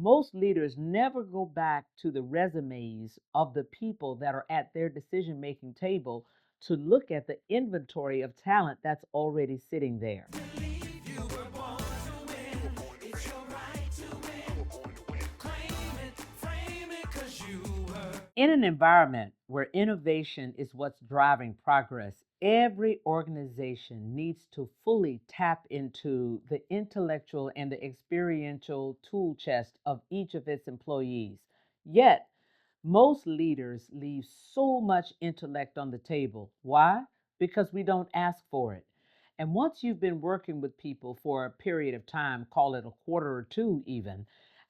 Most leaders never go back to the resumes of the people that are at their decision making table to look at the inventory of talent that's already sitting there. In an environment where innovation is what's driving progress, every organization needs to fully tap into the intellectual and the experiential tool chest of each of its employees. Yet, most leaders leave so much intellect on the table. Why? Because we don't ask for it. And once you've been working with people for a period of time, call it a quarter or two even,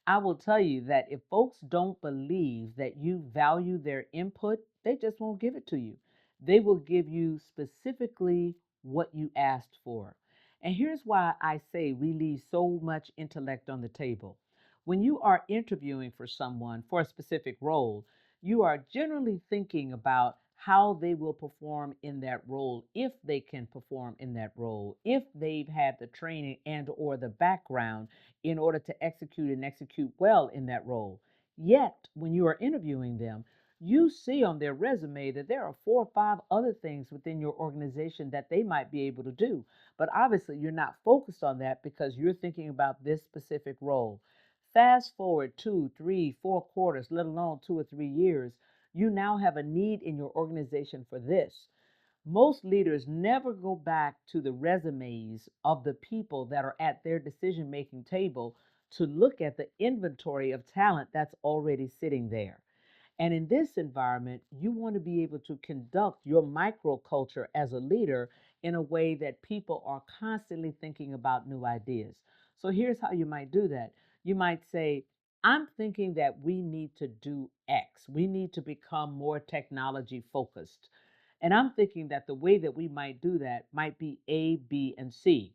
I will tell you that if folks don't believe that you value their input, they just won't give it to you. They will give you specifically what you asked for. And here's why I say we leave so much intellect on the table. When you are interviewing for someone for a specific role, you are generally thinking about how they will perform in that role, if they can perform in that role, if they've had the training and or the background in order to execute and execute well in that role. Yet, when you are interviewing them, you see on their resume that there are four or five other things within your organization that they might be able to do. But obviously, you're not focused on that because you're thinking about this specific role. Fast forward two, three, 4 quarters, let alone 2 or 3 years, you now have a need in your organization for this. Most leaders never go back to the resumes of the people that are at their decision making table to look at the inventory of talent that's already sitting there. And in this environment, you want to be able to conduct your microculture as a leader in a way that people are constantly thinking about new ideas. So here's how you might do that. You might say, I'm thinking that we need to do X. We need to become more technology focused. And I'm thinking that the way that we might do that might be A, B, and C.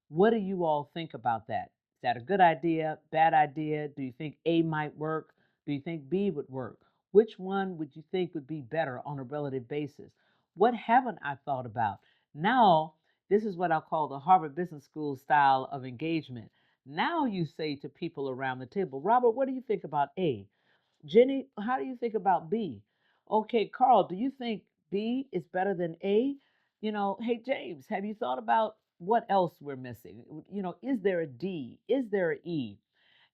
What do you all think about that? Is that a good idea, bad idea? Do you think A might work? Do you think B would work? Which one would you think would be better on a relative basis? What haven't I thought about? Now, this is what I'll call the Harvard Business School style of engagement. Now you say to people around the table, Robert, what do you think about A? Jenny, how do you think about B? Okay, Carl, do you think B is better than A? Hey, James, have you thought about what else we're missing? Is there a D? Is there a E?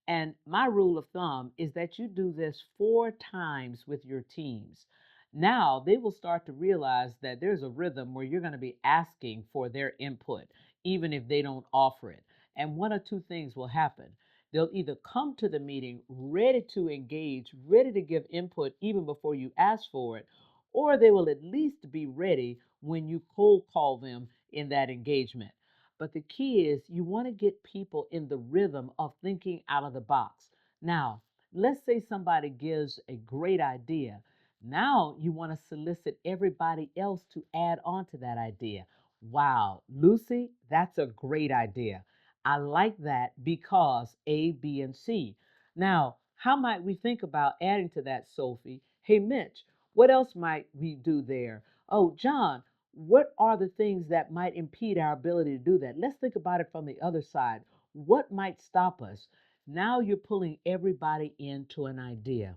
And my rule of thumb is that you do this 4 times with your teams. Now they will start to realize that there's a rhythm where you're going to be asking for their input, even if they don't offer it. And one or two things will happen. They'll either come to the meeting ready to engage, ready to give input even before you ask for it, or they will at least be ready when you cold call them in that engagement. But the key is you want to get people in the rhythm of thinking out of the box. Now, let's say somebody gives a great idea. Now you want to solicit everybody else to add on to that idea. Wow, Lucy, that's a great idea. I like that because A, B, and C. Now, how might we think about adding to that, Sophie? Hey, Mitch, what else might we do there? Oh, John, what are the things that might impede our ability to do that? Let's think about it from the other side. What might stop us? Now you're pulling everybody into an idea.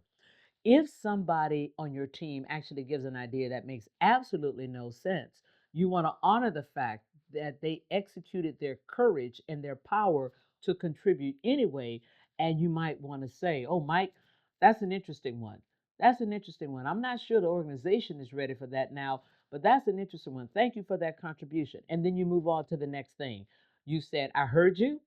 If somebody on your team actually gives an idea that makes absolutely no sense, you want to honor the fact that they executed their courage and their power to contribute anyway. And you might want to say, oh, Mike, that's an interesting one. That's an interesting one. I'm not sure the organization is ready for that now, but that's an interesting one. Thank you for that contribution. And then you move on to the next thing. You said, I heard you.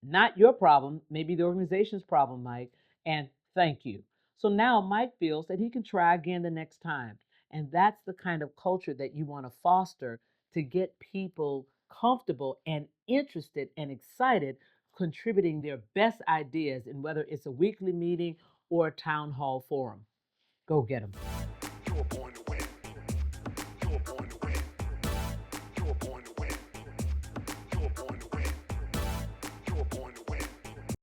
Not your problem, maybe the organization's problem, Mike, and thank you. So now Mike feels that he can try again the next time. And that's the kind of culture that you want to foster to get people comfortable and interested and excited contributing their best ideas in whether it's a weekly meeting or a town hall forum. Go get them. You're born to win. You're born to win. You're born to